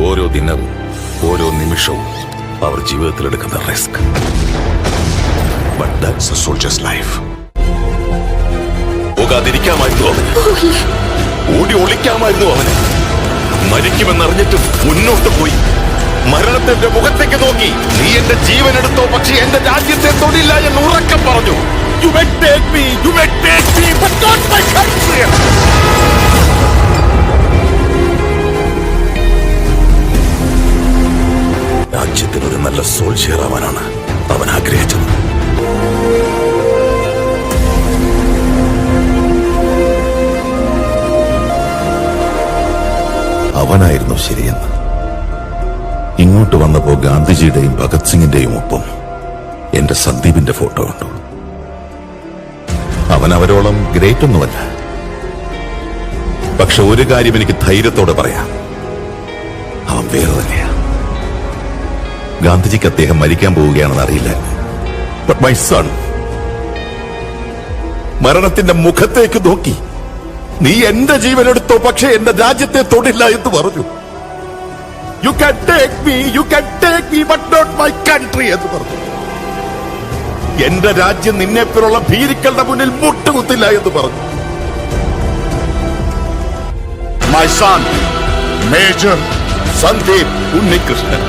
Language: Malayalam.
ഓരോ ദിനവും ഓരോ നിമിഷവും അവർ ജീവിതത്തിലെടുക്കുന്ന risk. But that's a soldier's life. പോകാതിരിക്കാമായിരുന്നു അവന്, ഓടി ഒളിക്കാമായിരുന്നു അവന്. മരിക്കുമെന്നറിഞ്ഞിട്ടും മുന്നോട്ട് പോയി മരണത്തിന്റെ മുഖത്തേക്ക് നോക്കി, നീ എന്റെ ജീവൻ എടുത്തോ, പക്ഷേ എന്റെ രാജ്യത്തെ തൊടില്ല എന്ന് ഉറക്കം പറഞ്ഞു. You may take me, but not my country. രാജ്യത്തിനൊരു നല്ല സോൾജിയർ ആവാനാണ് അവൻ ആഗ്രഹിച്ചത്. അവനായിരുന്നു ശരിയെന്ന്. ഇങ്ങോട്ട് വന്നപ്പോ ഗാന്ധിജിയുടെയും ഭഗത് സിംഗിന്റെയും ഒപ്പം എന്റെ സന്ദീപിന്റെ ഫോട്ടോ കണ്ടു. അവൻ അവരോളം ഗ്രേറ്റ് ഒന്നുമല്ല. പക്ഷെ ഒരു കാര്യം എനിക്ക് ധൈര്യത്തോടെ പറയാം, അവൻ വേറെ തന്നെയാ. ഗാന്ധിജിക്ക് അദ്ദേഹം മരിക്കാൻ പോവുകയാണെന്ന് അറിയില്ലായിരുന്നു. ബട്ട് മൈ സൺ മരണത്തിന്റെ മുഖത്തേക്ക് നോക്കി, നീ എന്റെ ജീവൻ എടുത്തോ, പക്ഷെ എന്റെ രാജ്യത്തെ തൊടില്ല എന്ന് പറഞ്ഞു. You can take me but not my country എന്ന് പറഞ്ഞു. എന്റെ രാജ്യം നിന്നെപ്പോലുള്ള ഭീരുക്കളുടെ മുന്നിൽ മുട്ടുകുത്തില്ല എന്ന് പറഞ്ഞു. My son major Sandeep Unnikrishnan.